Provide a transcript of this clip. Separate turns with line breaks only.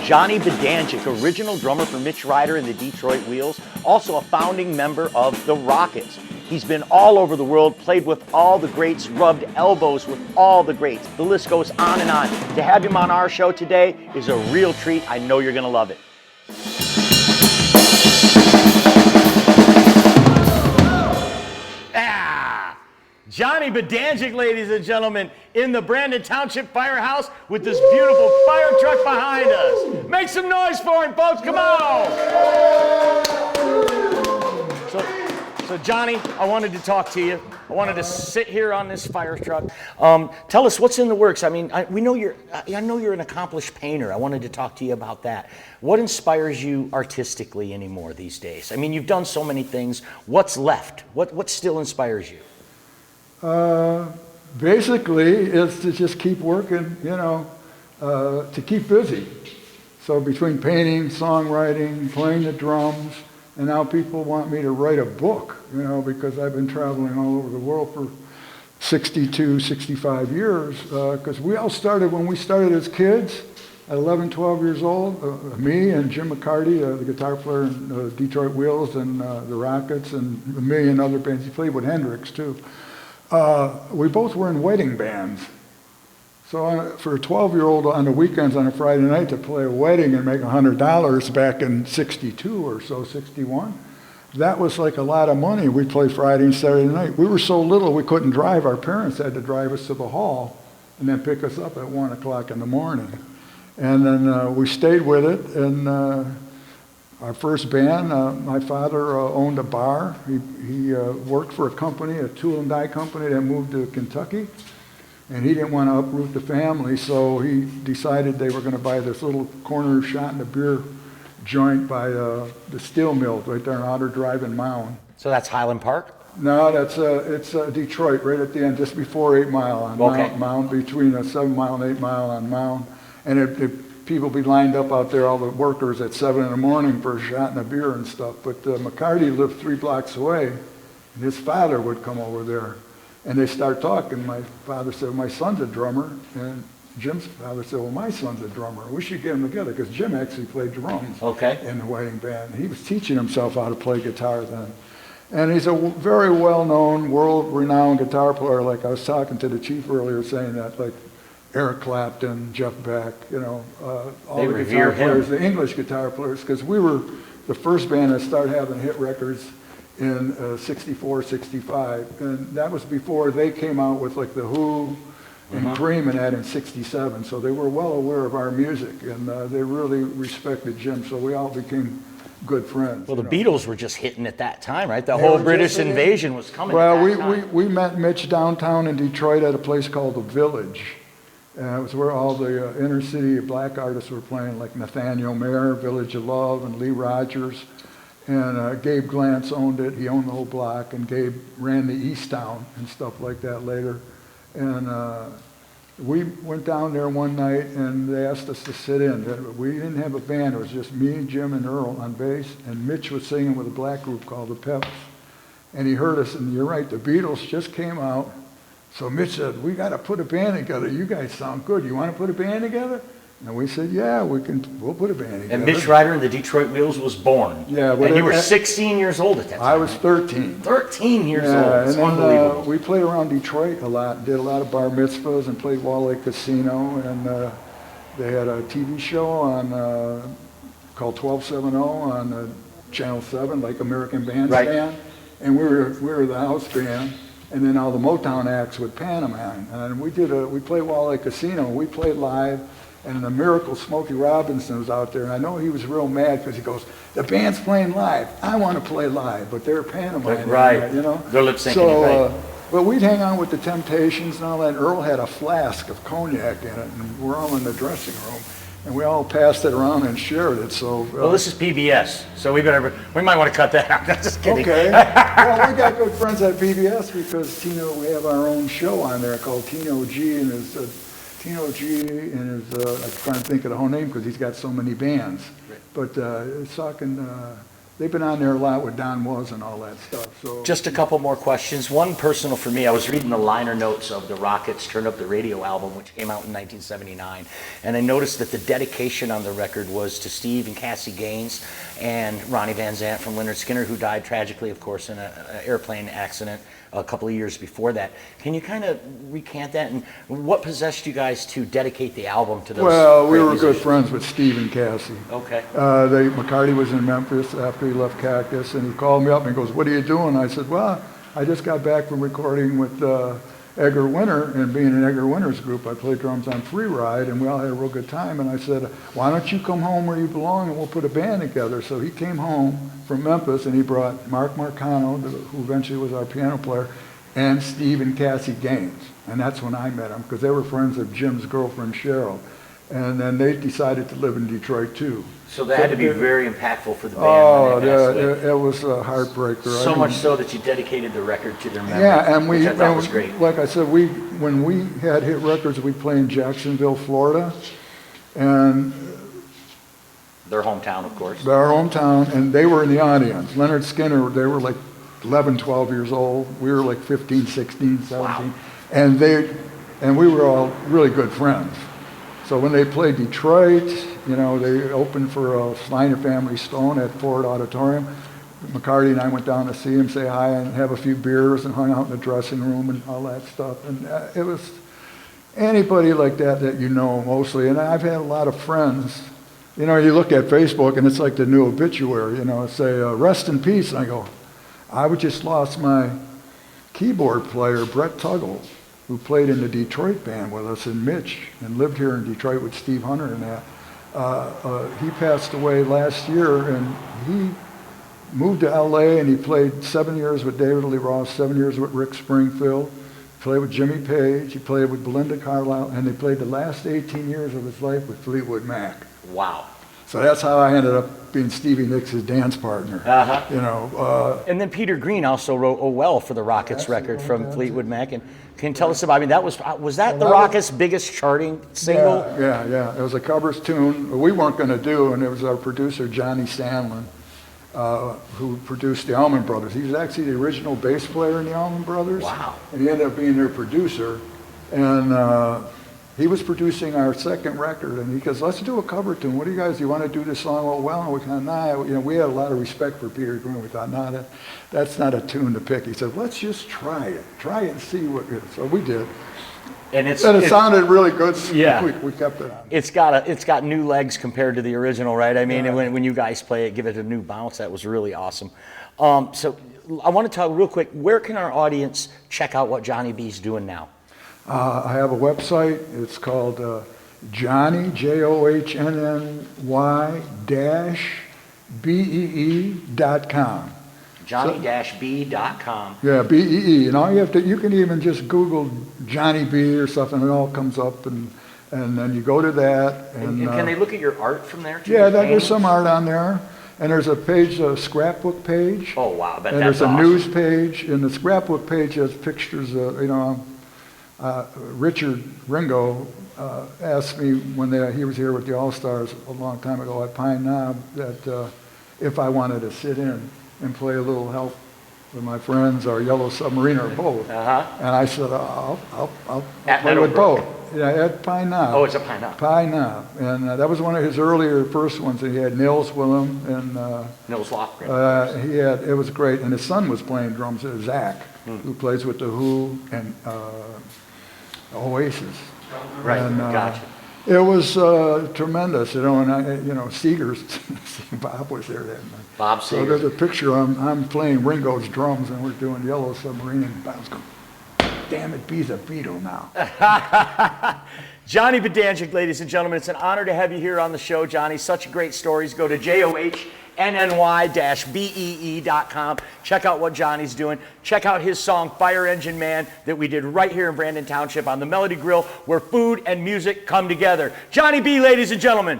Johnny Badanjek, original drummer for Mitch Ryder and the Detroit Wheels, also a founding member of the Rockets. He's been all over the world, played with all the greats, rubbed elbows with all the greats. The list goes on and on. To have him on our show today is a real treat. I know you're going to love it. Johnny Badanjek, ladies and gentlemen, in the Brandon Township Firehouse with this beautiful fire truck behind us. Make some noise for him, folks. Come on. So Johnny, I wanted to talk to you. I wanted to sit here on this fire truck. Tell us what's in the works. I mean, I know you're an accomplished painter. I wanted to talk to you about that. What inspires you artistically anymore these days? I mean, you've done so many things. What's left? What still inspires you?
Basically, it's to just keep working, to keep busy. So between painting, songwriting, playing the drums, and now people want me to write a book, because I've been traveling all over the world for 62, 65 years, because we all started when we started as kids at 11, 12 years old, me and Jim McCarty, the guitar player in Detroit Wheels and the Rockets and a million other bands. He played with Hendrix too. We both were in wedding bands. So for a 12-year-old on the weekends on a Friday night to play a wedding and make $100 back in 62 or so, 61, that was like a lot of money. We'd play Friday and Saturday night. We were so little we couldn't drive. Our parents had to drive us to the hall and then pick us up at 1 o'clock in the morning. And then we stayed with it. And our first band, my father owned a bar. He worked for a company, a tool and die company that moved to Kentucky. And he didn't want to uproot the family, so he decided they were going to buy this little corner shot in a beer joint by the steel mill right there on Outer Drive in Mound.
So that's Highland Park?
No, it's Detroit, right at the end, just before 8 Mile on Mound, between 7 Mile and 8 Mile on Mound. And people be lined up out there, all the workers at 7 in the morning for a shot and a beer and stuff. But McCarty lived 3 blocks away, and his father would come over there. And they start talking. My father said, well, my son's a drummer. And Jim's father said, well, my son's a drummer. We should get them together, because Jim actually played drums in the wedding band. He was teaching himself how to play guitar then. And he's a very well-known, world-renowned guitar player. Like I was talking to the chief earlier saying that, like Eric Clapton, Jeff Beck, all the guitar players, the English guitar players, because we were the first band that started having hit records in 64, 65, and that was before they came out with like the Who and Cream and that in 67, so they were well aware of our music, and they really respected Jim, so we all became good friends.
Well, the Beatles were just hitting at that time, right? The whole British invasion was coming at that time.
We met Mitch downtown in Detroit at a place called The Village. It was where all the inner city black artists were playing, like Nathaniel Mayer, Village of Love, and Lee Rogers. And Gabe Glantz owned it. He owned the whole block, and Gabe ran the East Town and stuff like that later. And we went down there one night, and they asked us to sit in. We didn't have a band. It was just me, Jim, and Earl on bass, and Mitch was singing with a black group called the Peps. And he heard us, and you're right, the Beatles just came out. So Mitch said, we got to put a band together. You guys sound good. You want to put a band together? And we said, yeah, we'll put a band together.
And Mitch Ryder and the Detroit Wheels was born.
Yeah,
but and you were 16 years old at that time.
I was 13.
13 years old. It's unbelievable.
We played around Detroit a lot, did a lot of bar mitzvahs, and played Wall Lake Casino. And they had a TV show on called 1270 on Channel 7, like American Bandstand. And we were the house band. And then all the Motown acts with Panamine. And we played Wall Lake Casino. We played live. And the Miracle Smokey Robinson was out there, and I know he was real mad because he goes, the band's playing live. I want to play live, but they're pantomiming.
Right. They're lip syncing. So,
but we'd hang on with the Temptations and all that. Earl had a flask of cognac in it, and we're all in the dressing room, and we all passed it around and shared it. So.
Well, this is PBS, so we might want to cut that out. Just kidding.
Okay. Well, we got good friends at PBS because we have our own show on there called Tino G and his. Tino G and his, I'm trying to think of the whole name because he's got so many bands. Right. But it's talking they've been on there a lot with Don Was and all that stuff. So
Just a couple more questions. One personal for me. I was reading the liner notes of the Rockets' Turn Up the Radio album, which came out in 1979, and I noticed that the dedication on the record was to Steve and Cassie Gaines and Ronnie Van Zant from Lynyrd Skynyrd, who died tragically, of course, in an airplane accident a couple of years before that. Can you kind of recant that, and what possessed you guys to dedicate the album to those?
Well, we
great
were good
musicians?
friends with Steve and Cassie.
Okay.
McCarty was in Memphis after he left Cactus, and he called me up and he goes, "What are you doing?" I said, "Well, I just got back from recording with Edgar Winter, and being in Edgar Winter's group, I played drums on Free Ride, and we all had a real good time." And I said, "Why don't you come home where you belong, and we'll put a band together?" So he came home from Memphis, and he brought Mark Marcano, who eventually was our piano player, and Steve and Cassie Gaines. And that's when I met them, because they were friends of Jim's girlfriend, Cheryl. And then they decided to live in Detroit, too.
So that had to be very impactful for the band.
Oh,
when they passed away.
it was a heartbreaker.
So much so that you dedicated the record to their memory.
Yeah, and
which I thought was great.
like I said, when we had hit records, we played in Jacksonville, Florida, and
Their hometown, of course.
our hometown, and they were in the audience. Lynyrd Skynyrd, they were like 11, 12 years old. We were like 15, 16, 17.
Wow.
And we were all really good friends. So when they played Detroit, you know, they opened for Sly and the Family Stone at Ford Auditorium. McCarty and I went down to see him, say hi, and have a few beers, and hung out in the dressing room and all that stuff. And it was anybody like that you know mostly. And I've had a lot of friends. You know, you look at Facebook, and it's like the new obituary, you know, say, "Rest in peace." And I go, I just lost my keyboard player, Brett Tuggle, who played in the Detroit band with us, and Mitch, and lived here in Detroit with Steve Hunter and that. He passed away last year, and he moved to LA, and he played 7 years with David Lee Roth, 7 years with Rick Springfield, played with Jimmy Page, he played with Belinda Carlisle, and they played the last 18 years of his life with Fleetwood Mac.
Wow.
So that's how I ended up being Stevie Nicks' dance partner.
Uh-huh.
You know,
And then Peter Green also wrote "Oh Well" for the Rockets record from Fleetwood Mac. And can you tell us about? I mean, was that the Rockets' biggest charting single?
Yeah. It was a covers tune we weren't going to do, and it was our producer Johnny Sandlin, who produced the Allman Brothers. He was actually the original bass player in the Allman Brothers.
Wow.
And he ended up being their producer, and he was producing our second record, and he goes, "Let's do a cover tune. What do you want to do this song?" "Oh Well," and we kind of, you know, we had a lot of respect for Peter Green. We thought, that's not a tune to pick. He said, "Let's just try it and see what it is." So we did.
And
it sounded really good. So
Yeah.
we kept it on.
It's got new legs compared to the original, right? I mean, when you guys play it, give it a new bounce. That was really awesome. So I want to talk real quick. Where can our audience check out what Johnny B's doing now?
I have a website. It's called Johnny, JOHNNY-BEE.com.
Johnny-B.com.
Yeah, BEE. And all you can even just Google Johnny B or something, and it all comes up, and then you go to that.
And can they look at your art from there too?
Yeah, there's some art on there. And there's a page, a scrapbook page.
Oh, wow.
And there's a news page. And the scrapbook page has pictures of, you know, Richard Ringo asked me when he was here with the All-Stars a long time ago at Pine Knob that if I wanted to sit in and play a little help with my friends or Yellow Submarine or both.
Uh-huh.
And I said, I'll
At
play with
Meadowbrook.
both. Yeah, at Pine Knob.
Oh, it's at Pine Knob.
Pine Knob. And that was one of his earlier first ones. And he had Nils with him. And
Nils Lofgren.
it was great. And his son was playing drums, Zach, who plays with The Who and Oasis.
Right,
And,
gotcha.
It was tremendous, you know, and Seeger's, Bob was there that night.
Bob
So
Seger.
there's a picture, I'm playing Ringo's drums and we're doing Yellow Submarine, and Bob's going, "Damn it, B's a Beatle now."
Johnny Badanjek, ladies and gentlemen, it's an honor to have you here on the show, Johnny. Such great stories. Go to JOHNNY-BEE.com. Check out what Johnny's doing. Check out his song, Fire Engine Man, that we did right here in Brandon Township on the Melody Grill, where food and music come together. Johnny B, ladies and gentlemen.